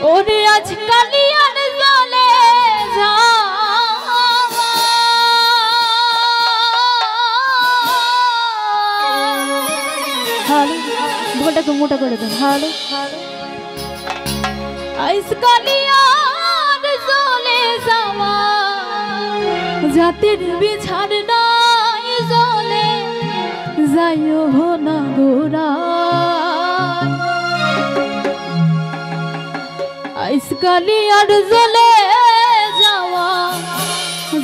ওরে আজ কালিয়ার জলে ভোলটা তো মোটা করে দেন। হালো আজ কালিয়ার জলে যাওয়া জাতির বিছার নাই জলে যাইও না গোরা আজ কালিয়ার জলে যাওয়া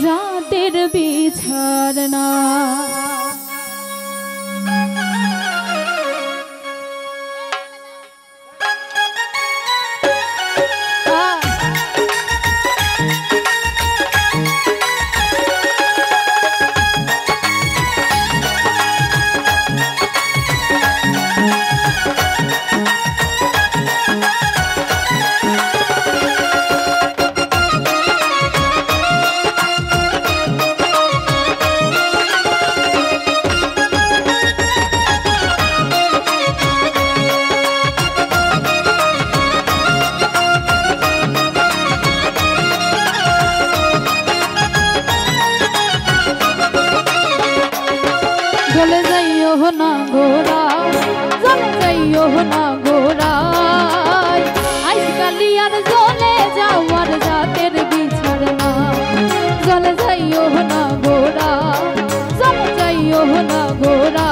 জাতির বিছার না চলে যাইও না গোরা চলে যাইও না গোরা আজ কালিয়ার জলে যাওয়ার জাতের বিছার না চলে যাইও না গোরা চলে যাইও না গোরা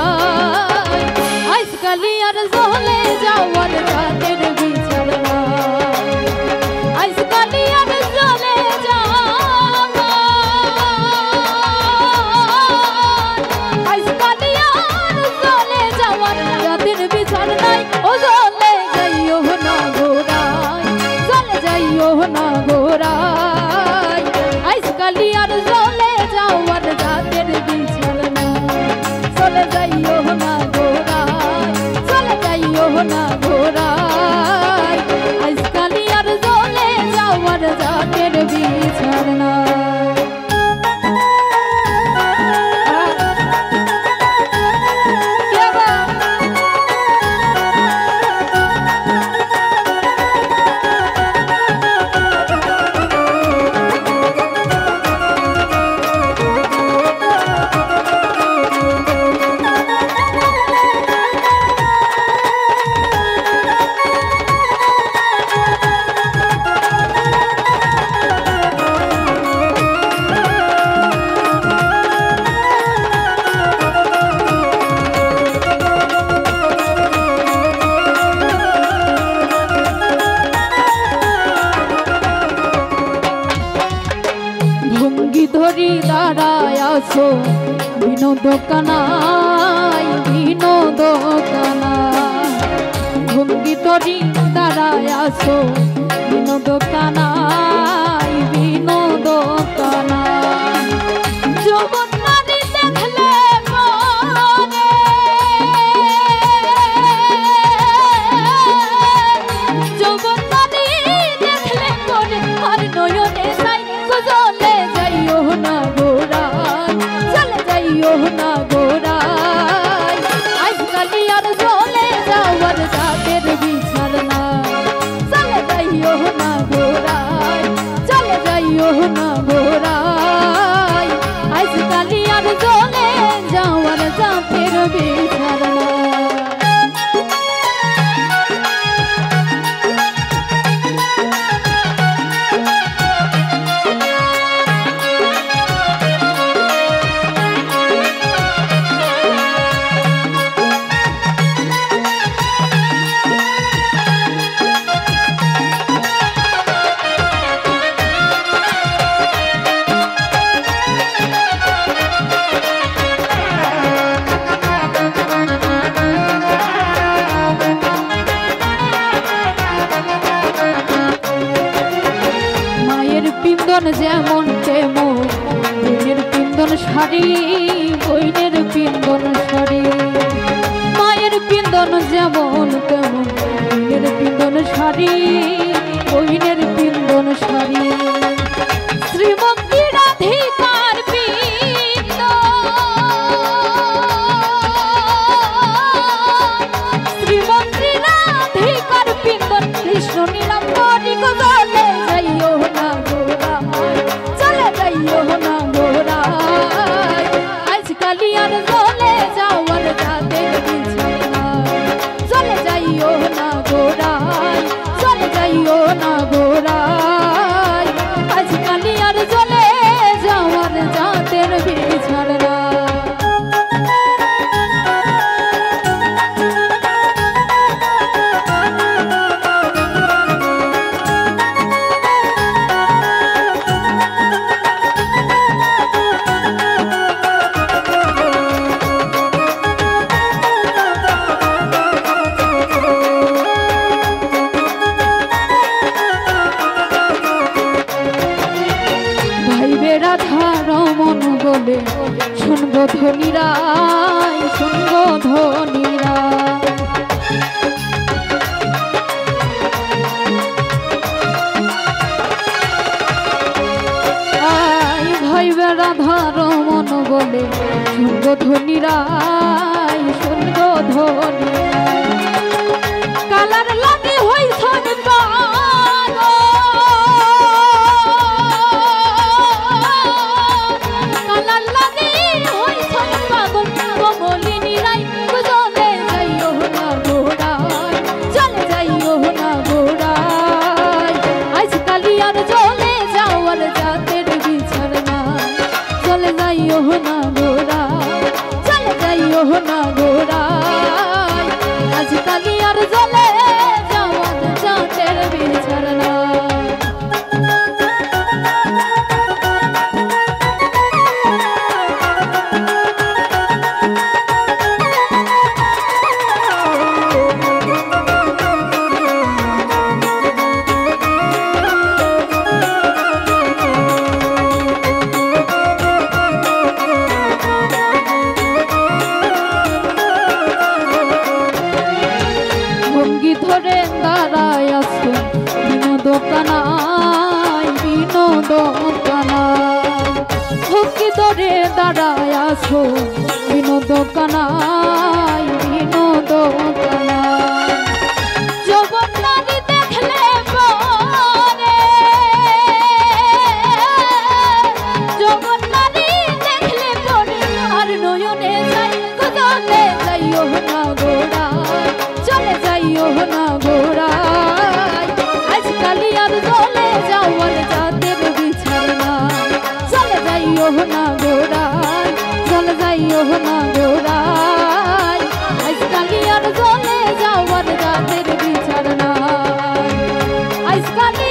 আজ কালিয়ার জলে যাওয়ার জাতের বিছার না আজ কালিয়ার জলে না গোরাই আজ কালিয়ার জলে যাওয়ার জাতের বিছার না চলে যাইও না গোরাই চলে যাইও না গোরাই আজ কালিয়ার জলে যাওয়ার জাতের বিছার না ধরি দাঁড়ায় আছো বিনোদ কানাই বিনোদ কানাই ভঙ্গি ধরি দাঁড়ায় আছো বিনোদ কানাই বিনোদ কানাই যৌবন নারী দেখলে মনে যৌবন নারী দেখলে মনে আর নয়নে যাই গজলে যাইও না গোরাই চলে যাইও না গোরাই আজ কালিয়ার জলে যাওয়ার জাতের বিছার না চলে যাইও না গোরাই চলে যাইও না গোরাই আজ কালিয়ার জলে যাওয়ার জাতের বিছার না পিন্দন যেমন তেমন বইনের পিন্দন শাড়ি বইনের পিন্দন শাড়ি মায়ের পিন্দন যেমন তেমন বইনের পিন্দন শাড়ি বইনের পিন্দন শাড়ি শ্রীমতী রাধিকার পিন্দন শ্রীমতী রাধিকার পিন্দন কৃষ্ণ নীলাম্বরী গো চলে যাইও না গোড়ায়, চলে যাইও না গোড়ায়, আজকালি আর চলে যাওয়ার যাদের বিছানা, চলে যাইও না গোড়ায়, চলে যাইও না গোড়ায়, আজকালি আর চলে যাওয়ার যাদের বিছানা। রাধার মন বলে শুনবো ধনীরাই, শুনবো ধনীরা, ভাইবে রাধার মন বলে শুনবো ধনীরাই, শুনবো ধনীরা, কালার লাগে হইছ যাইও না গোড়ায়, চলে যাইও না গোড়ায়, আজকালি আর চলে যাওয়ার যাদের বিছানা। ধরে দাঁড়ায় আছো বিনোদকানায়, বিনোদকানায়, ভক্তি ধরে দাঁড়ায় আছো বিনোদকানায়, বিনোদকানায়, যৌবন নারী দেখলে পরে, যৌবন নারী দেখলে পরে আর নয়নে যাই গজলে যাইও না গোড়ায়, চলে যাইও না গোড়ায়, আজকালি আর চলে যাওয়ার যাদের বিছানা, চলে যাইও না গোড়ায়, চলে যাইও না গোড়ায়, আজকালি আর চলে যাওয়ার যাদের বিছানা, আজকালি